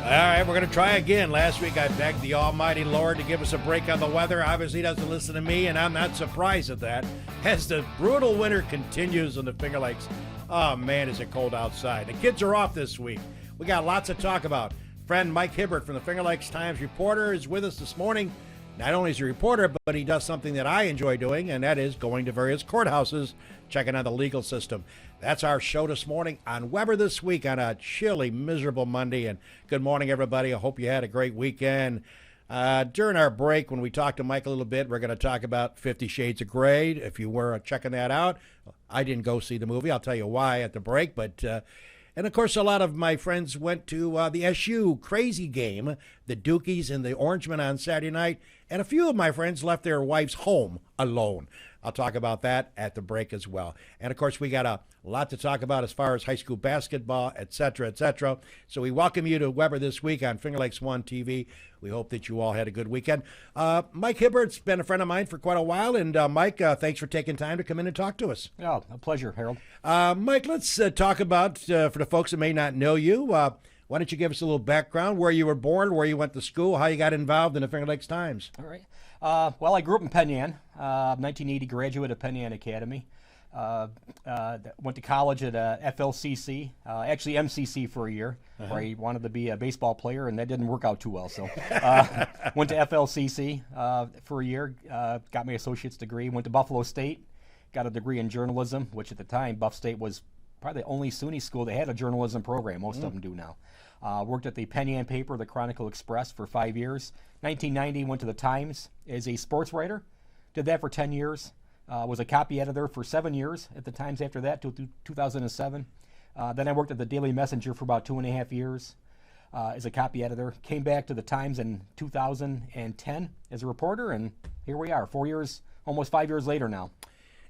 All right, we're going to try again. Last week I begged the almighty Lord to give us a break on the weather. Obviously, he doesn't listen to me, and I'm not surprised at that. As the brutal winter continues in the Finger Lakes, oh, man, is it cold outside. The kids are off this week. We got lots to talk about. Friend Mike Hibbard from the Finger Lakes Times Reporter is with us this morning. Not only is he a reporter, but he does something that I enjoy doing, and that is going to various courthouses, checking out the legal system. That's our show this morning on Weber This Week on a chilly, miserable Monday. And good morning, everybody. I hope you had a great weekend. During our break, when we talked to Mike a little bit, we're going to talk about 50 Shades of Grey. If you were checking that out, I didn't go see the movie. I'll tell you why at the break. But and, of course, a lot of my friends went to the SU crazy game, the Dukies and the Orangemen on Saturday night. And a few of my friends left their wives home alone. I'll talk about that at the break as well. And, of course, we got a lot to talk about as far as high school basketball, et cetera, et cetera. So we welcome you to Weber This Week on Finger Lakes One TV. We hope that you all had a good weekend. Mike Hibbard's been a friend of mine for quite a while. And, Mike, thanks for taking time to come in and talk to us. Yeah, a pleasure, Harold. Mike, let's talk about, for the folks that may not know you, why don't you give us a little background, where you were born, where you went to school, how you got involved in the Finger Lakes Times? All right. Well, I grew up in Penn Yan, 1980 graduate of Penn Yan Academy. Went to college at FLCC, actually MCC for a year, where I wanted to be a baseball player, and that didn't work out too well. So went to FLCC for a year, got my associate's degree, went to Buffalo State, got a degree in journalism, which at the time, Buff State was probably the only SUNY school that had a journalism program. Most of them do now. Worked at the Penn Yan paper, the Chronicle Express, for 5 years. 1990, went to the Times as a sports writer. Did that for 10 years. Was a copy editor for 7 years at the Times after that, till 2007. Then I worked at the Daily Messenger for about 2.5 years as a copy editor. Came back to the Times in 2010 as a reporter, and here we are, 4 years, almost 5 years later now.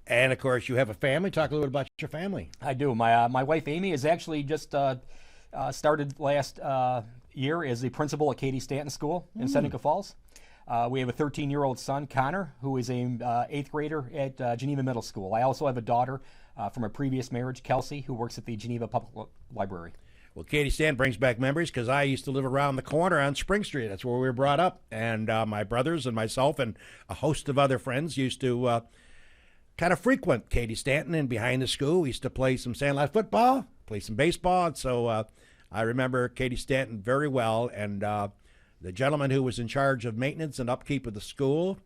And, of course, you have a family. Talk a little bit about your family. I do. My wife, Amy, is actually just started last year as the principal at Katie Stanton School in Seneca Falls. We have a 13-year-old son, Connor, who is an 8th grader at Geneva Middle School. I also have a daughter from a previous marriage, Kelsey, who works at the Geneva Public Library. Well, Katie Stanton brings back memories because I used to live around the corner on Spring Street. That's where we were brought up. And my brothers and myself and a host of other friends used to kind of frequent Katie Stanton, and behind the school we used to play some sandlot football, play some baseball. And so I remember Katie Stanton very well, and the gentleman who was in charge of maintenance and upkeep of the school,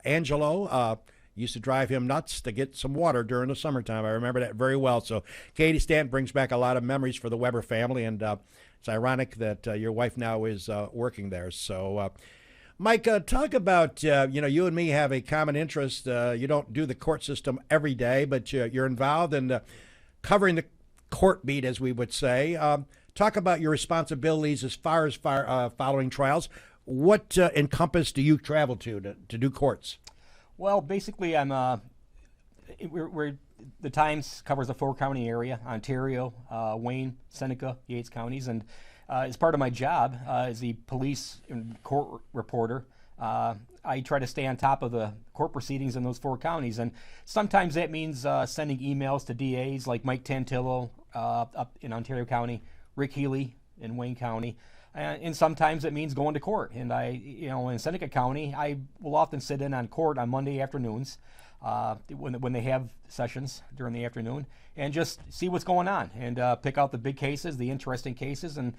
Angelo, used to drive him nuts to get some water during the summertime. I remember that very well. So Katie Stanton brings back a lot of memories for the Weber family, and it's ironic that your wife now is working there. So Mike, talk about, you and me have a common interest. You don't do the court system every day, but you're involved in covering the court beat, as we would say. Talk about your responsibilities as far as following trials. What encompass do you travel to do courts? Well, basically, the Times covers the 4-county area, Ontario, Wayne, Seneca, Yates counties, and as part of my job as the police and court reporter, I try to stay on top of the court proceedings in those 4 counties. And sometimes that means sending emails to DAs like Mike Tantillo up in Ontario County, Rick Healy in Wayne County. And sometimes it means going to court. And in Seneca County, I will often sit in on court on Monday afternoons when they have sessions during the afternoon, and just see what's going on and pick out the big cases, the interesting cases, and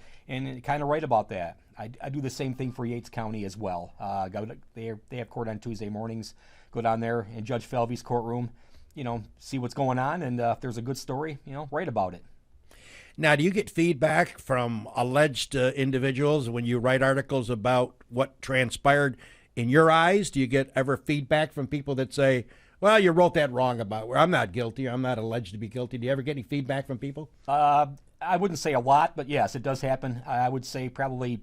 kind of write about that. I do the same thing for Yates County as well. They have court on Tuesday mornings. Go down there in Judge Felvey's courtroom, see what's going on, and if there's a good story, write about it. Now, do you get feedback from alleged individuals when you write articles about what transpired in your eyes? Do you get ever feedback from people that say, well, you wrote that wrong about where I'm not guilty, I'm not alleged to be guilty? Do you ever get any feedback from people? I wouldn't say a lot, but yes, it does happen. I would say probably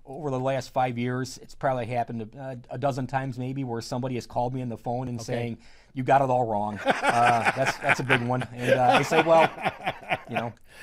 over the last 5 years, it's probably happened a dozen times maybe, where somebody has called me on the phone and saying, you got it all wrong. That's a big one. And I say, well,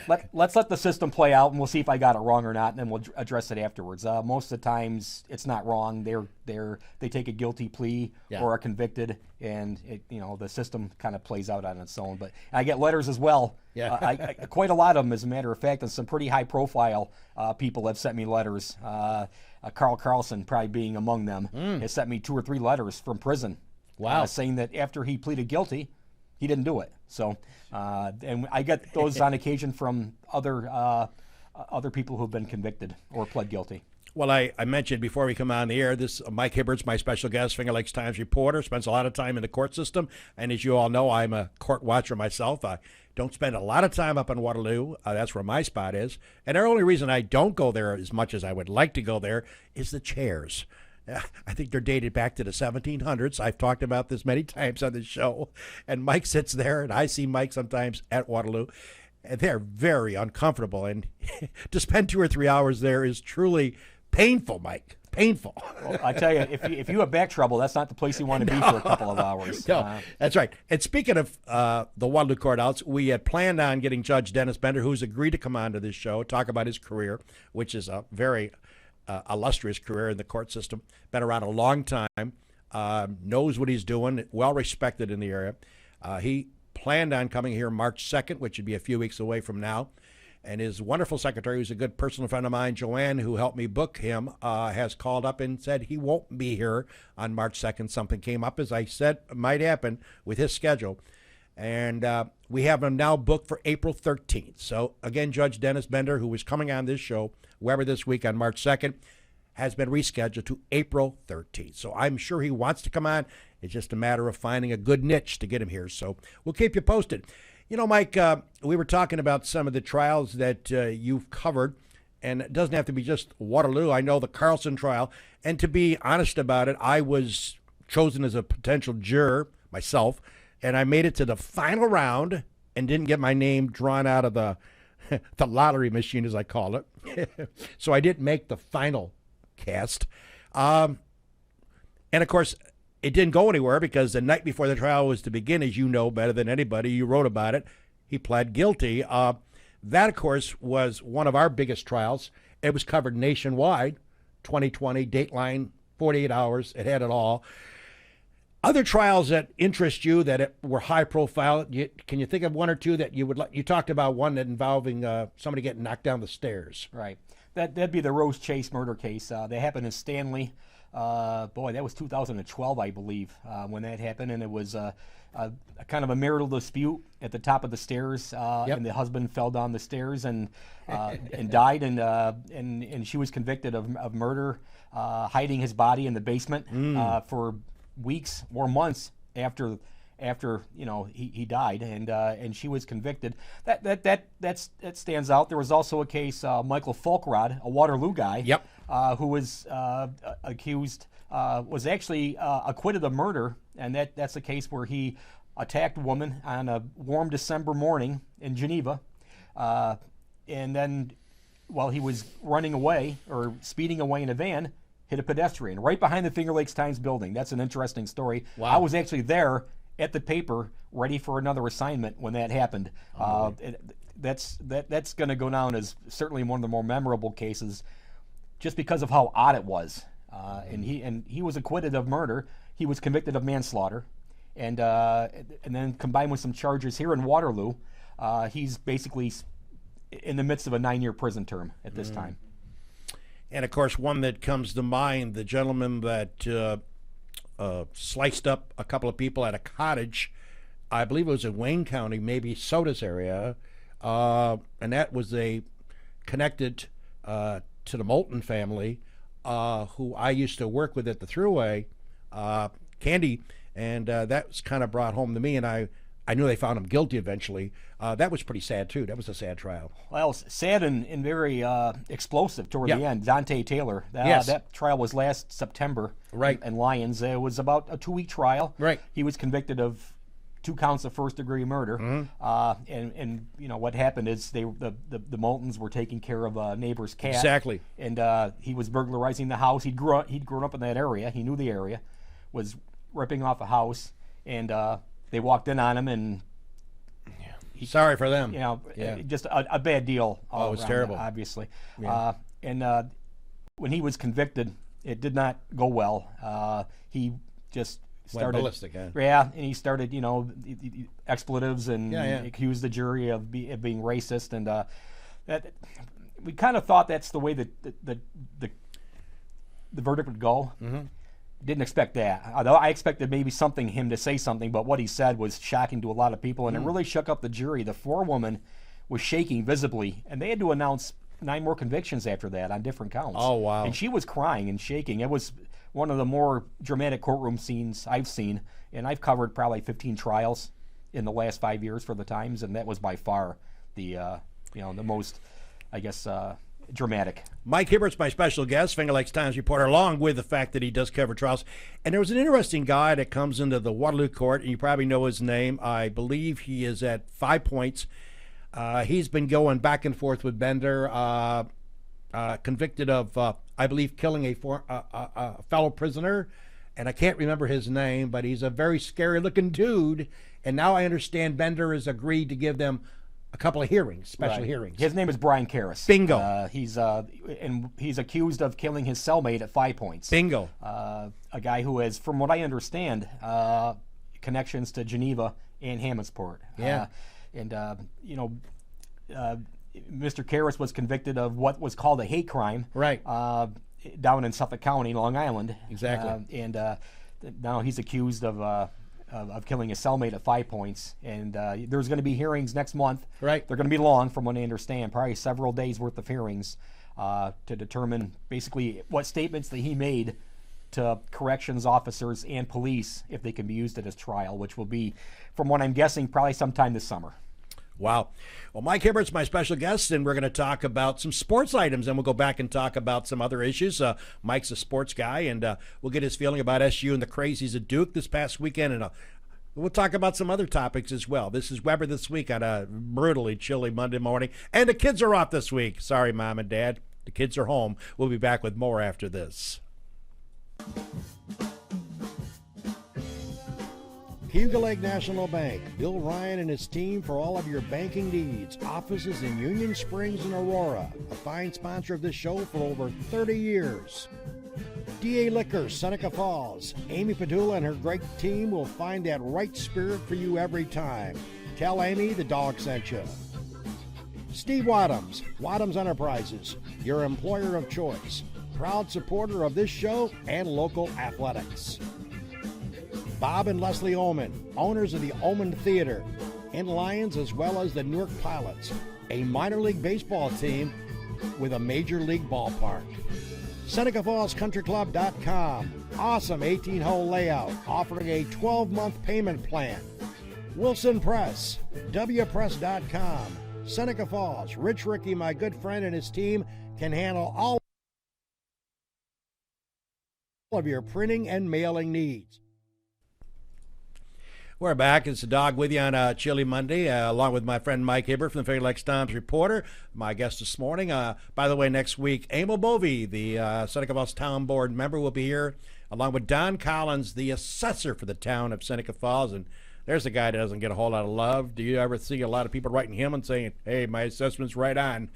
let's let the system play out, and we'll see if I got it wrong or not, and then we'll address it afterwards. Most of the times, it's not wrong. They take a guilty plea or are convicted, and the system kind of plays out on its own. But I get letters as well. Yeah, I quite a lot of them, as a matter of fact, and some pretty high-profile people have sent me letters. Karlson, probably being among them, has sent me 2 or 3 letters from prison. Wow, saying that after he pleaded guilty, he didn't do it. So, and I get those on occasion from other people who've been convicted or pled guilty. Well, I mentioned before we come on the air, this Mike Hibbard's my special guest, Finger Lakes Times reporter, spends a lot of time in the court system. And as you all know, I'm a court watcher myself. I don't spend a lot of time up in Waterloo. That's where my spot is. And the only reason I don't go there as much as I would like to go there is the chairs. I think they're dated back to the 1700s. I've talked about this many times on this show. And Mike sits there, and I see Mike sometimes at Waterloo, and they're very uncomfortable. And to spend 2 or 3 hours there is truly painful, Mike. Painful. Well, I tell you, if you have back trouble, that's not the place you want to be for a couple of hours. No, that's right. And speaking of the Waterloo courthouse, we had planned on getting Judge Dennis Bender, who's agreed to come on to this show, talk about his career, which is a very illustrious career in the court system. Been around a long time, knows what he's doing, well respected in the area. He planned on coming here March 2nd, which would be a few weeks away from now. And his wonderful secretary, who's a good personal friend of mine, Joanne, who helped me book him, has called up and said he won't be here on March 2nd. Something came up, as I said, might happen with his schedule. And we have him now booked for April 13th. So, again, Judge Dennis Bender, who was coming on this show, Weber this week on March 2nd, has been rescheduled to April 13th. So I'm sure he wants to come on. It's just a matter of finding a good niche to get him here. So we'll keep you posted. You know, Mike, we were talking about some of the trials that you've covered, and it doesn't have to be just Waterloo. I know the Carlson trial. And to be honest about it, I was chosen as a potential juror myself, and I made it to the final round and didn't get my name drawn out of the lottery machine, as I call it. So I didn't make the final cast. And, of course, it didn't go anywhere because the night before the trial was to begin, as you know better than anybody, you wrote about it, he pled guilty. That, of course, was one of our biggest trials. It was covered nationwide, 2020, Dateline, 48 hours. It had it all. Other trials that interest you that were high profile, can you think of one or two that you would like? You talked about one that involving somebody getting knocked down the stairs. Right. That'd be the Rose Chase murder case. That happened in Stanley. Boy, that was 2012, I believe, when that happened. And it was a kind of a marital dispute at the top of the stairs. And the husband fell down the stairs and died. And she was convicted of murder, hiding his body in the basement for weeks or months after he died, and she was convicted. That stands out. There was also a case, Michael Folkrod, a Waterloo guy, who was accused, was actually acquitted of murder, and that's a case where he attacked a woman on a warm December morning in Geneva, and then while he was running away or speeding away in a van, hit a pedestrian right behind the Finger Lakes Times building. That's an interesting story. Wow. I was actually there at the paper, ready for another assignment when that happened. That's going to go down as certainly one of the more memorable cases, just because of how odd it was. And he was acquitted of murder. He was convicted of manslaughter, and then combined with some charges here in Waterloo, he's basically in the midst of a 9-year prison term at this time. And, of course, one that comes to mind, the gentleman that sliced up a couple of people at a cottage, I believe it was in Wayne County, maybe Sodus area, and that was connected to the Moulton family, who I used to work with at the Thruway, Candy, and that was kind of brought home to me, and I knew they found him guilty eventually. That was pretty sad, too. That was a sad trial. Well, sad and very explosive toward the end. Dante Taylor. That trial was last September in Lyons. It was about a 2-week trial. Right. He was convicted of 2 counts of first-degree murder. And what happened is the Moultons were taking care of a neighbor's cat. Exactly. And he was burglarizing the house. He'd grown up in that area. He knew the area. Was ripping off a house, and they walked in on him, and Sorry for them. Just a bad deal. Oh, it was terrible. Obviously. Yeah. When he was convicted, it did not go well. He just started went ballistic. Yeah, and he started, expletives and accused the jury of being racist, and that we kind of thought that's the way that the verdict would go. Mm-hmm. Didn't expect that. Although I expected maybe him to say something, but what he said was shocking to a lot of people, and it really shook up the jury. The forewoman was shaking visibly, and they had to announce 9 more convictions after that on different counts. Oh, wow. And she was crying and shaking. It was one of the more dramatic courtroom scenes I've seen, and I've covered probably 15 trials in the last 5 years for the Times, and that was by far the most, I guess, dramatic. Mike Hibbard's my special guest, Finger Lakes Times reporter, along with the fact that he does cover trials. And there was an interesting guy that comes into the Waterloo court, and you probably know his name. I believe he is at 5 points. He's been going back and forth with Bender, convicted of, I believe, killing a fellow prisoner. And I can't remember his name, but he's a very scary-looking dude. And now I understand Bender has agreed to give them a couple of hearings, special hearings. His name is Brian Kerr. Bingo. He's accused of killing his cellmate at 5 points. Bingo. A guy who has, from what I understand, connections to Geneva and Hammondsport. Yeah. Mr. Karras was convicted of what was called a hate crime. Right. Down in Suffolk County, Long Island. Exactly. Now he's accused of killing his cellmate at 5 points. And there's going to be hearings next month. Right. They're going to be long, from what I understand, probably several days worth of hearings to determine basically what statements that he made to corrections officers and police, if they can be used at his trial, which will be, from what I'm guessing, probably sometime this summer. Wow. Well, Mike Hibbard's my special guest, and we're going to talk about some sports items, and we'll go back and talk about some other issues. Mike's a sports guy, and we'll get his feeling about SU and the Crazies at Duke this past weekend, and we'll talk about some other topics as well. This is Weber This Week on a brutally chilly Monday morning, and the kids are off this week. Sorry, Mom and Dad. The kids are home. We'll be back with more after this. Cayuga Lake National Bank. Bill Ryan and his team for all of your banking needs. Offices in Union Springs and Aurora. A fine sponsor of this show for over 30 years. DA Liquors, Seneca Falls. Amy Padula and her great team will find that right spirit for you every time. Tell Amy the dog sent you. Steve Wadhams, Wadhams Enterprises, your employer of choice. Proud supporter of this show and local athletics. Bob and Leslie Oman, owners of the Oman Theater, in Lions as well as the Newark Pilots, a minor league baseball team with a major league ballpark. SenecaFallsCountryClub.com, awesome 18-hole layout, offering a 12-month payment plan. Wilson Press, WPress.com, Seneca Falls. Rich Ricky, my good friend, and his team can handle all of your printing and mailing needs. We're back. It's the dog with you on a chilly Monday, along with my friend Mike Hibbard from the Finger Lakes Times reporter. My guest this morning. By the way, next week, Emil Bovee, the Seneca Falls Town Board member, will be here, along with Don Collins, the assessor for the town of Seneca Falls. And there's a guy that doesn't get a whole lot of love. Do you ever see a lot of people writing him and saying, hey, my assessment's right on?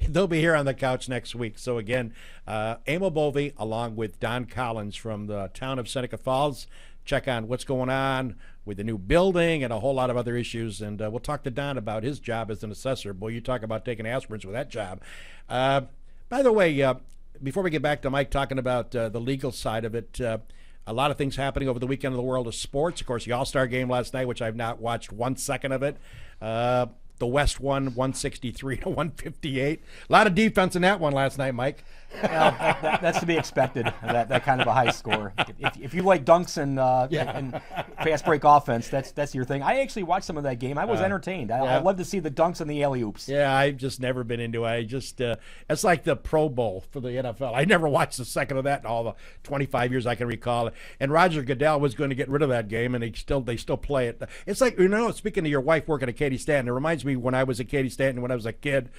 They'll be here on the couch next week. So again, Emil Bovee, along with Don Collins from the town of Seneca Falls. Check on what's going on with the new building and a whole lot of other issues. And we'll talk to Don about his job as an assessor. Boy, you talk about taking aspirins with that job. By the way, before we get back to Mike talking about the legal side of it, a lot of things happening over the weekend in the world of sports. Of course, the All-Star game last night, which I've not watched 1 second of it. The West won 163 to 158. A lot of defense in that one last night, Mike. Well, that's to be expected, that kind of a high score. If you like dunks and fast break offense, that's your thing. I actually watched some of that game. I was entertained. I love to see the dunks and the alley-oops. Yeah, I've just never been into it. It's like the Pro Bowl for the NFL. I never watched a second of that in all the 25 years I can recall. And Roger Goodell was going to get rid of that game, and they still play it. It's like, speaking of your wife working at Katie Stanton, it reminds me me when I was at Katy Stanton, when I was a kid,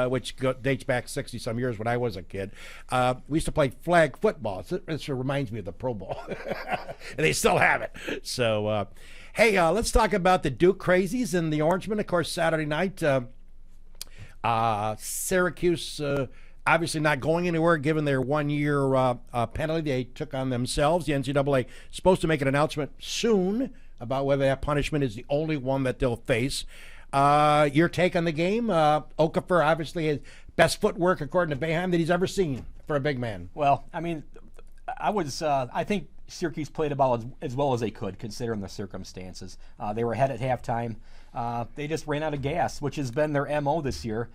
which dates back 60-some years when I was a kid. We used to play flag football. It reminds me of the Pro Bowl. And they still have it. So, hey, let's talk about the Duke Crazies and the Orangemen. Of course, Saturday night, Syracuse obviously not going anywhere given their 1-year penalty they took on themselves. The NCAA is supposed to make an announcement soon about whether that punishment is the only one that they'll face. Your take on the game? Okafor obviously has best footwork, according to Boeheim, that he's ever seen for a big man. Well, I mean, I think Syracuse played about as well as they could, considering the circumstances. They were ahead at halftime. They just ran out of gas, which has been their MO this year.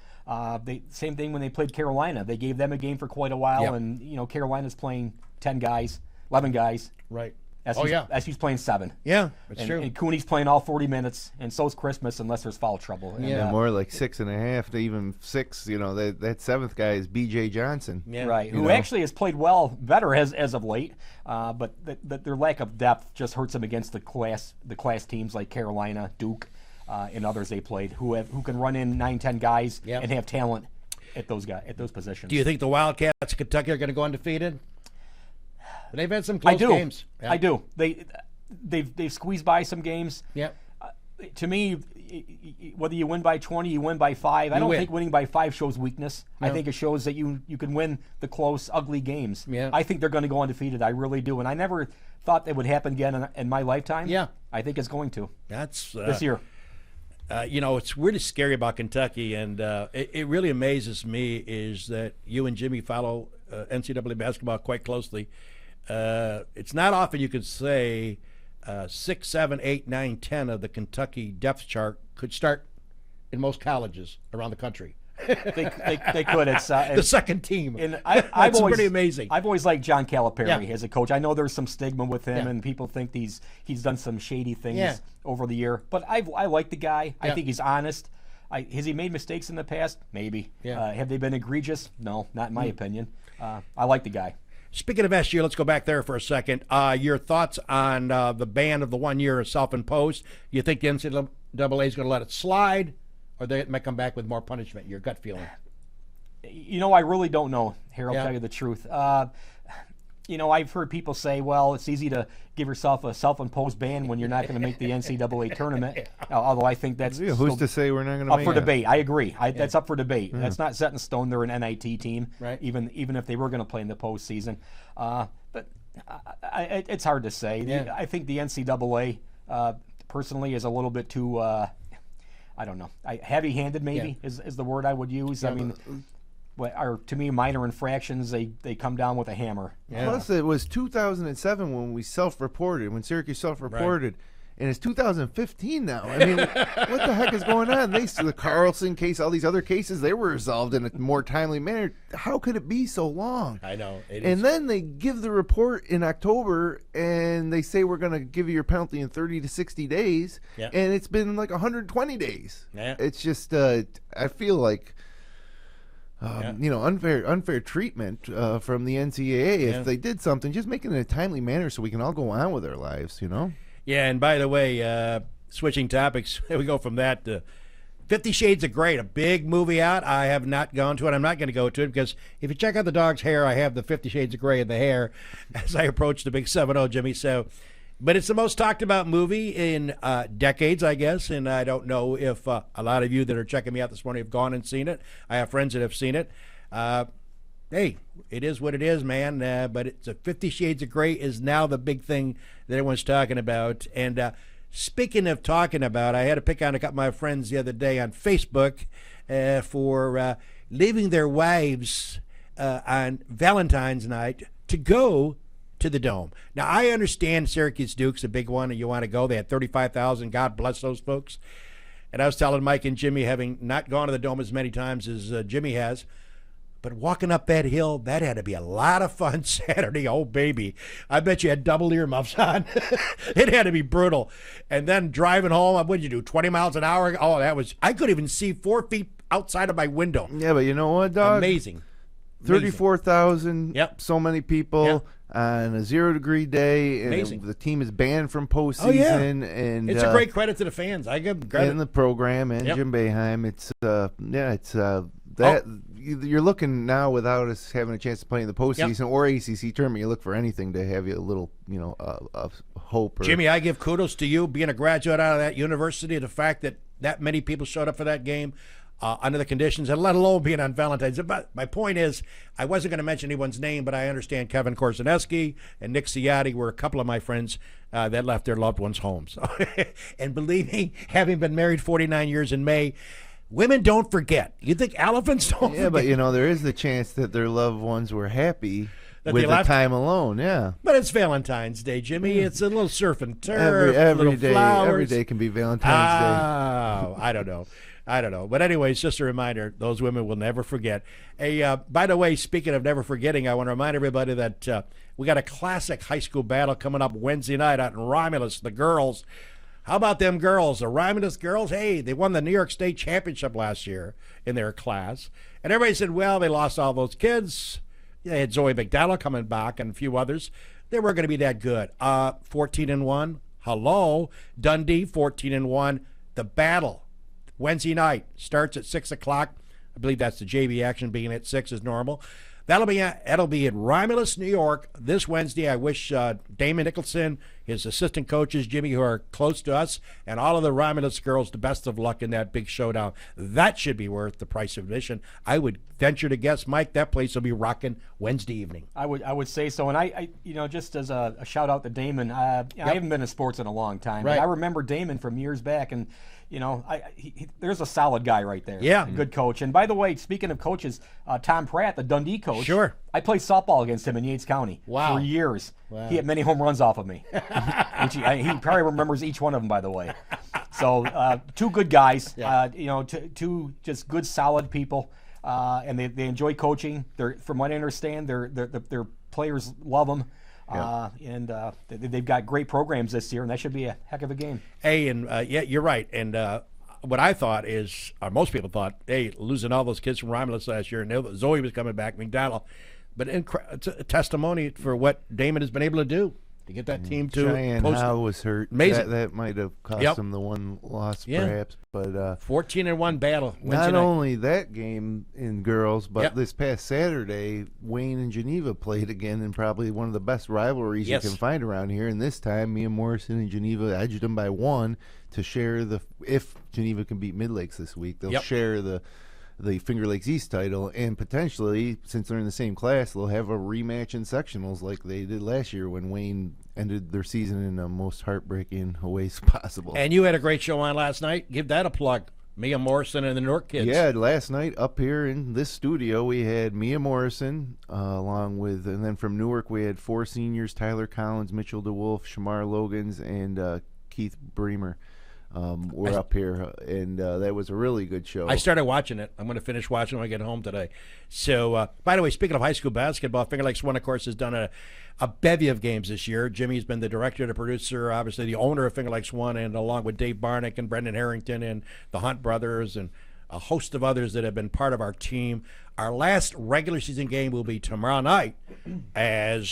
Same thing when they played Carolina. They gave them a game for quite a while, Yep. and Carolina's playing 10 guys, 11 guys. Right. SU's playing 7. Yeah, that's true. And Cooney's playing all 40 minutes, and so's Christmas unless there's foul trouble. Yeah, more like 6.5 to even 6. That 7th guy is B.J. Johnson. Yeah. Right, who actually has played better as of late, but their lack of depth just hurts them against the class teams like Carolina, Duke, and others they played who can run in 9-10 guys and have talent at those positions. Do you think the Wildcats of Kentucky are going to go undefeated? They've had some close games. Yeah. I do. They've squeezed by some games. Yeah. To me, whether you win by 20, you win by 5. I don't think winning by 5 shows weakness. No. I think it shows that you can win the close, ugly games. Yeah. I think they're going to go undefeated. I really do. And I never thought that would happen again in my lifetime. Yeah. I think it's going to. That's this year. It's really scary about Kentucky, and it really amazes me is that you and Jimmy follow NCAA basketball quite closely. It's not often you could say 6, 7, 8, 9, 10 of the Kentucky depth chart could start in most colleges around the country. They could. It's the second team. And That's pretty amazing. I've always liked John Calipari as a coach. I know there's some stigma with him, and people think he's done some shady things over the year. But I like the guy. I think he's honest. Has he made mistakes in the past? Maybe. Yeah. Have they been egregious? No, not in my opinion. I like the guy. Speaking of SU, let's go back there for a second. Your thoughts on the ban of the 1 year self-imposed? You think the NCAA is going to let it slide, or they might come back with more punishment? Your gut feeling? I really don't know, Harold, tell you the truth. I've heard people say, well, it's easy to give yourself a self-imposed ban when you're not going to make the NCAA tournament. Although I think that's who's to say we're not going to up make for it? Debate. I agree. That's up for debate. That's not set in stone. They're an NIT team, right? Even if they were going to play in the postseason. But it's hard to say. Yeah. I think the NCAA, personally, is a little bit too, I don't know, heavy-handed maybe is the word I would use. I mean, are to me minor infractions. They come down with a hammer. Yeah. Plus, it was 2007 when when Syracuse self-reported, and it's 2015 now. I mean, what the heck is going on? The Karlson case, all these other cases, they were resolved in a more timely manner. How could it be so long? I know. And then they give the report in October, and they say we're going to give you your penalty in 30 to 60 days, and it's been like 120 days. Yeah. It's just, I feel like, unfair treatment from the NCAA. If they did something, just make it in a timely manner so we can all go on with our lives, Yeah, and by the way, switching topics, we go from that to 50 Shades of Grey, a big movie out. I have not gone to it. I'm not going to go to it because if you check out the dog's hair, I have the 50 Shades of Grey in the hair as I approach the big 7-0, Jimmy. But it's the most talked about movie in decades, I guess, and I don't know if a lot of you that are checking me out this morning have gone and seen it. I have friends that have seen it. Hey, it is what it is, man. But it's 50 Shades of Grey is now the big thing that everyone's talking about. And speaking of talking about, I had to pick on a couple of my friends the other day on Facebook for leaving their wives on Valentine's night to go to the Dome. Now, I understand Syracuse Duke's a big one and you want to go. They had 35,000. God bless those folks. And I was telling Mike and Jimmy, having not gone to the Dome as many times as Jimmy has, but walking up that hill, that had to be a lot of fun Saturday. Oh, baby. I bet you had double earmuffs on. It had to be brutal. And then driving home, what did you do, 20 miles an hour? Oh, I couldn't even see 4 feet outside of my window. Yeah, but you know what, dog? Amazing. 34,000, Yep. so many people. Yep. on a 0-degree day, and Amazing. the team is banned from postseason. Oh, yeah. And It's a great credit to the fans. I give them credit. and the program and Yep. Jim Boeheim. That you're looking now without us having a chance to play in the postseason or ACC tournament. You look for anything to have you a little, hope. Or, Jimmy, I give kudos to you being a graduate out of that university. The fact that many people showed up for that game under the conditions, and let alone being on Valentine's. But my point is, I wasn't going to mention anyone's name, but I understand Kevin Korsaneski and Nick Ciotti were a couple of my friends that left their loved ones' homes. And believe me, having been married 49 years in May, women don't forget. You think elephants don't Yeah, forget? but there is the chance that their loved ones were happy That with they the left? time alone. Yeah. But it's Valentine's Day, Jimmy. It's a little surf and turf, Every little day, flowers. every day can be Valentine's Day. I don't know. But anyways, just a reminder, those women will never forget. Hey, by the way, speaking of never forgetting, I want to remind everybody that we got a classic high school battle coming up Wednesday night out in Romulus, the girls. How about them girls? The Romulus girls, hey, they won the New York State Championship last year in their class. And everybody said, well, they lost all those kids. They had Zoe McDowell coming back and a few others. They weren't going to be that good. 14-1. Hello. Dundee, 14-1. The battle Wednesday night starts at 6 o'clock. I believe that's the JV action being at 6 is normal. That'll be in Romulus, New York this Wednesday. I wish Damon Nicholson, his assistant coaches, Jimmy, who are close to us, and all of the Romulus girls the best of luck in that big showdown. That should be worth the price of admission. I would venture to guess, Mike, that place will be rocking Wednesday evening. I would say so, and I just as a shout out to Damon. I haven't been in sports in a long time, Right. but I remember Damon from years back, and there's a solid guy right there. Yeah. A good coach. And by the way, speaking of coaches, Tom Pratt, the Dundee coach. Sure. I played softball against him in Yates County. Wow. For years. Wow. He hit many home runs off of me, which he probably remembers each one of them, by the way. So two good guys. Yeah. Two just good, solid people. And they enjoy coaching. From what I understand, their players love them. And they've got great programs this year, and that should be a heck of a game. Hey, and you're right. And what I thought is, or most people thought, hey, losing all those kids from Romulus last year, and Zoe was coming back, McDowell. But it's a testimony for what Damon has been able to do to get that team to Cheyenne Howe was hurt. Amazing. That might have cost them the one loss, perhaps. But 14-1 battle. Wednesday not night. only that game in girls, but Yep. this past Saturday, Wayne and Geneva played again in probably one of the best rivalries Yes. you can find around here. And this time, Mia Morrison and Geneva edged them by one to share if Geneva can beat Mid-Lakes this week, they'll Yep. share the Finger Lakes East title, and potentially, since they're in the same class, they'll have a rematch in sectionals like they did last year when Wayne ended their season in the most heartbreaking ways possible. And you had a great show on last night. Give that a plug. Mia Morrison and the Newark kids. Yeah, last night up here in this studio, we had Mia Morrison, along with, and then from Newark, we had 4 seniors, Tyler Collins, Mitchell DeWolf, Shamar Logans, and Keith Bremer. We're up here, and that was a really good show. I started watching it. I'm going to finish watching when I get home today. So, by the way, speaking of high school basketball, Finger Lakes One, of course, has done a bevy of games this year. Jimmy's been the director, the producer, obviously the owner of Finger Lakes One, and along with Dave Barnick and Brendan Harrington and the Hunt brothers and a host of others that have been part of our team. Our last regular season game will be tomorrow night as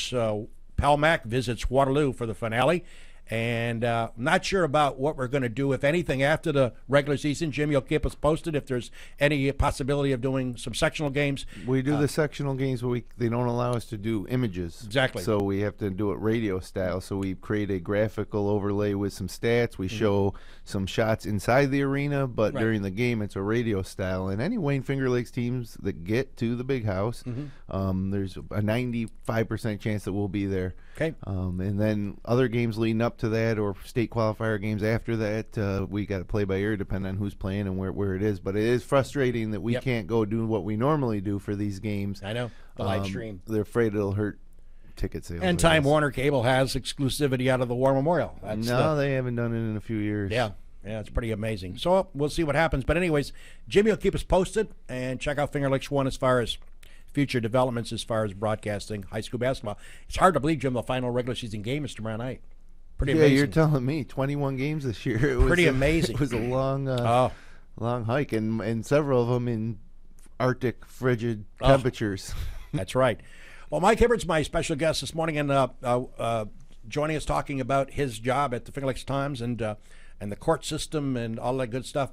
Palmac visits Waterloo for the finale. And I'm not sure about what we're going to do, if anything, after the regular season. Jim, you'll keep us posted if there's any possibility of doing some sectional games. We do the sectional games, but they don't allow us to do images. Exactly. So we have to do it radio style. So we create a graphical overlay with some stats. We show some shots inside the arena, but during the game, it's a radio style. And any Wayne Finger Lakes teams that get to the big house, there's a 95% chance that we'll be there. Okay. And then other games leading up to that, or state qualifier games after that, we got to play by ear, depending on who's playing and where it is. But it is frustrating that we can't go do what we normally do for these games. I know. The live stream. They're afraid it'll hurt ticket sales. And I Time guess. Warner Cable has exclusivity out of the War Memorial. That's They haven't done it in a few years. Yeah, it's pretty amazing. So we'll see what happens. But anyways, Jimmy will keep us posted, and check out Finger Lakes One as far as future developments as far as broadcasting high school basketball. It's hard to believe, Jim, the final regular season game is tomorrow night. Pretty amazing. Yeah, you're telling me 21 games this year. It was Pretty amazing. It was a long, long hike, and several of them in Arctic frigid temperatures. That's right. Well, Mike Hibbard's my special guest this morning, and joining us talking about his job at the Finger Lakes Times and the court system and all that good stuff.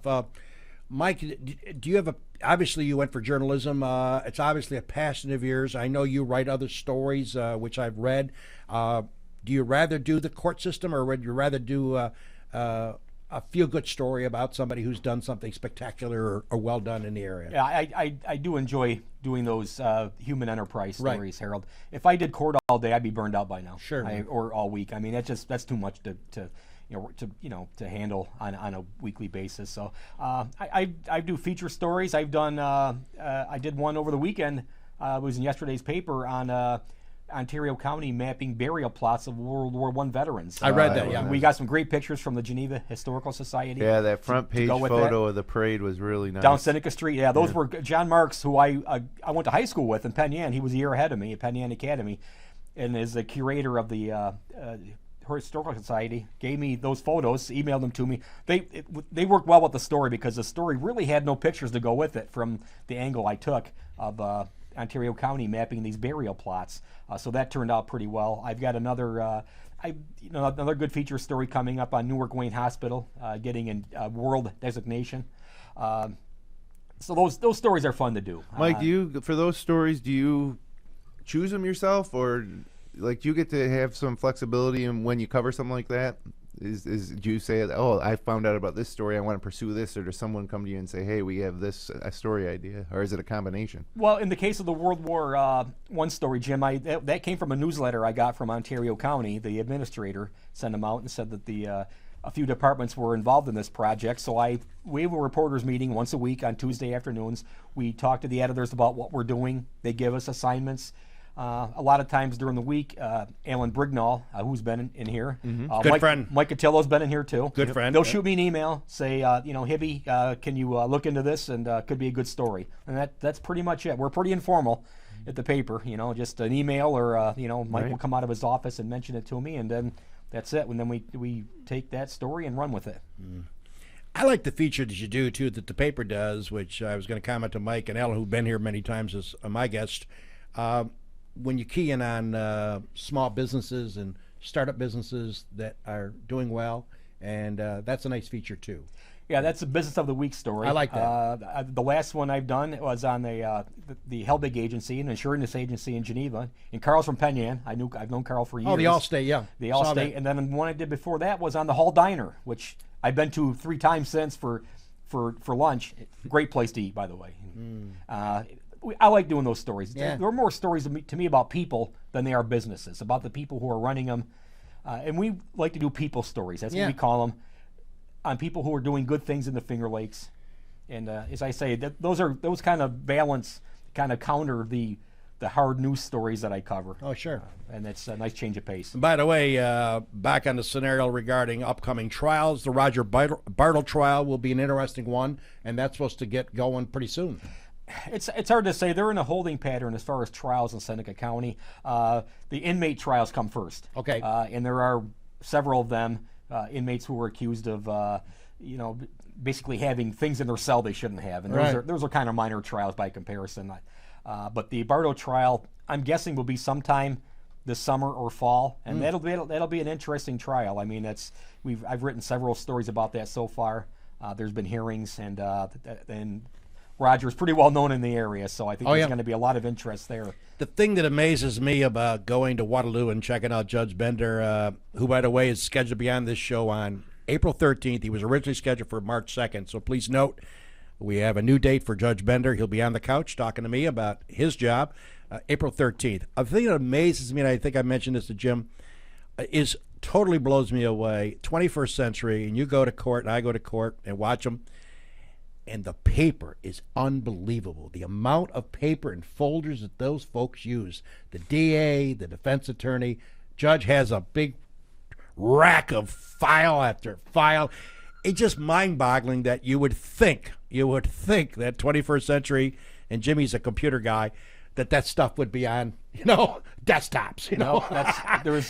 Mike, do you have obviously you went for journalism. It's obviously a passion of yours. I know you write other stories, which I've read. Do you rather do the court system, or would you rather do a feel-good story about somebody who's done something spectacular or well done in the area? Yeah, I do enjoy doing those human enterprise stories, Harold. If I did court all day, I'd be burned out by now. Sure. Or all week. I mean, that's too much to handle on a weekly basis. So I do feature stories. I've done I did one over the weekend. It was in yesterday's paper on Ontario County mapping burial plots of World War I veterans. I read that. Yeah, we got some great pictures from the Geneva Historical Society. Yeah, that front page photo of the parade was really nice. Down Seneca Street. Yeah, those were John Marks, who I went to high school with in Penn Yan. He was a year ahead of me at Penn Yan Academy, and is the curator of the Historical Society. Gave me those photos, emailed them to me. They worked well with the story because the story really had no pictures to go with it from the angle I took of Ontario County mapping these burial plots. So that turned out pretty well. I've got another another good feature story coming up on Newark Wayne Hospital, getting a world designation. So those stories are fun to do. Mike, for those stories, do you choose them yourself, or do you get to have some flexibility in when you cover something like that? Do you say, oh, I found out about this story, I want to pursue this, or does someone come to you and say, hey, we have this a story idea, or is it a combination? Well, in the case of the World War I story, Jim, that came from a newsletter I got from Ontario County. The administrator sent them out and said that a few departments were involved in this project. So we have a reporters meeting once a week on Tuesday afternoons. We talk to the editors about what we're doing. They give us assignments. A lot of times during the week, Alan Brignall, who's been in here, good friend. Mike Cotillo's been in here too. Good friend. They'll shoot me an email, say, Hibby, can you look into this, and could be a good story. And that's pretty much it. We're pretty informal at the paper, just an email, or Mike will come out of his office and mention it to me, and then that's it. And then we take that story and run with it. I like the feature that you do too, that the paper does, which I was going to comment to Mike and Alan, who've been here many times as my guest. When you key in on small businesses and startup businesses that are doing well, and that's a nice feature too. Yeah, that's a Business of the Week story. I like that. The last one I've done was on the Helbig agency, an insurance agency in Geneva. And Carl's from Penn Yan. I've known Carl for years. Oh, the Allstate, yeah. The Allstate. And then the one I did before that was on the Hall Diner, which I've been to 3 times since for lunch. Great place to eat, by the way. I like doing those stories. Yeah. There are more stories to me about people than they are businesses, about the people who are running them. And we like to do people stories. That's what we call them, on people who are doing good things in the Finger Lakes. And as I say, those kind of balance, kind of counter the hard news stories that I cover. Oh, sure. And it's a nice change of pace. By the way, back on the scenario regarding upcoming trials, the Roger Bartle trial will be an interesting one, and that's supposed to get going pretty soon. It's hard to say. They're in a holding pattern as far as trials in Seneca County. The inmate trials come first. Okay. And there are several of them, inmates who were accused of, basically having things in their cell they shouldn't have. And those are kind of minor trials by comparison. But the Bardo trial, I'm guessing, will be sometime this summer or fall, and that'll be an interesting trial. I mean, I've written several stories about that so far. There's been hearings, and Roger's pretty well known in the area, so I think there's going to be a lot of interest there. The thing that amazes me about going to Waterloo and checking out Judge Bender, who, by the way, is scheduled to be on this show on April 13th. He was originally scheduled for March 2nd, so please note we have a new date for Judge Bender. He'll be on the couch talking to me about his job, April 13th. A thing that amazes me, and I think I mentioned this to Jim, is totally blows me away. 21st century, and you go to court, and I go to court and watch them. And the paper is unbelievable. The amount of paper and folders that those folks use. The DA, the defense attorney, judge has a big rack of file after file. It's just mind-boggling that you would think that 21st century, and Jimmy's a computer guy, that stuff would be on, desktops.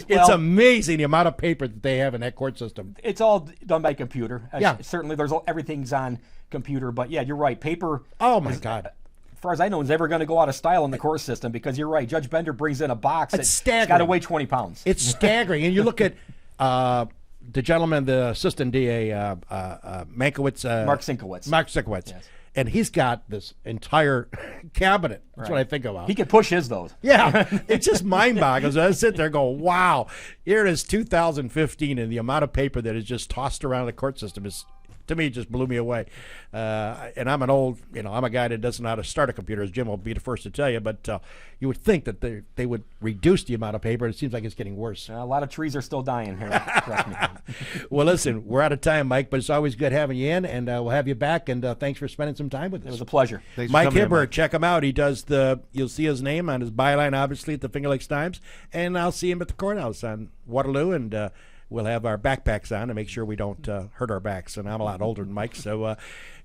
It's amazing the amount of paper that they have in that court system. It's all done by computer. Yeah. Certainly, everything's on computer, but yeah, you're right. Paper. Oh my God. far as I know, is ever going to go out of style in the court system, because you're right. Judge Bender brings in a box It's that's staggering. got to weigh 20 pounds. It's staggering. And you look at the gentleman, the assistant DA, Mankiewicz. Mark Sinkowitz. Mark Sinkowitz. Yes. And he's got this entire cabinet. That's what I think about. He could push his, those. Yeah, it's just mind-boggling. So I sit there and go, wow, here it is 2015, and the amount of paper that is just tossed around the court system is, to me, just blew me away. And I'm an old, I'm a guy that doesn't know how to start a computer, as Jim will be the first to tell you, but you would think that they would reduce the amount of paper. It seems like it's getting worse. A lot of trees are still dying here. Trust me. Well, listen, we're out of time, Mike, but it's always good having you in, and we'll have you back, and thanks for spending some time with us. It was a pleasure. Thanks for Mike coming in, Hibbard, Mike. check him out. He does you'll see his name on his byline, obviously, at the Finger Lakes Times, and I'll see him at the courthouse on Waterloo, and we'll have our backpacks on to make sure we don't hurt our backs. And I'm a lot older than Mike, so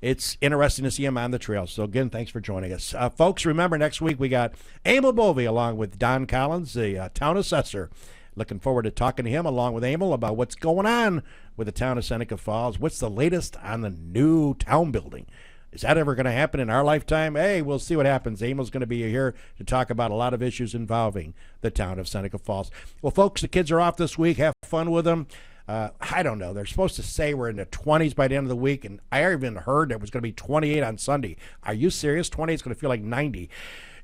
it's interesting to see him on the trail. So, again, thanks for joining us. Folks, remember, next week we got Emil Bovey along with Don Collins, the town assessor. Looking forward to talking to him along with Emil about what's going on with the town of Seneca Falls. What's the latest on the new town building? Is that ever going to happen in our lifetime? Hey, we'll see what happens. Emil's going to be here to talk about a lot of issues involving the town of Seneca Falls. Well, folks, the kids are off this week. Have fun with them. I don't know. They're supposed to say we're in the 20s by the end of the week, and I even heard it was going to be 28 on Sunday. Are you serious? 28 is going to feel like 90.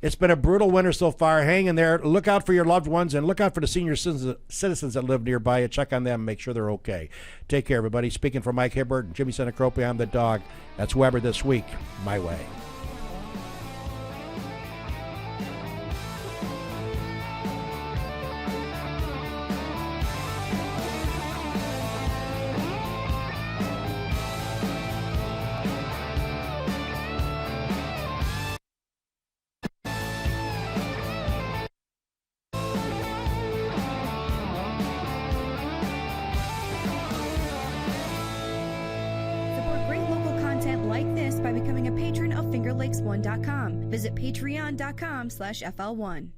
It's been a brutal winter so far. Hang in there. Look out for your loved ones, and look out for the senior citizens that live nearby you. Check on them and make sure they're okay. Take care, everybody. Speaking for Mike Hibbard and Jimmy Senecrope, I'm the dog. That's Weber this week. My way. By becoming a patron of FingerLakes1.com. Visit patreon.com/FL1.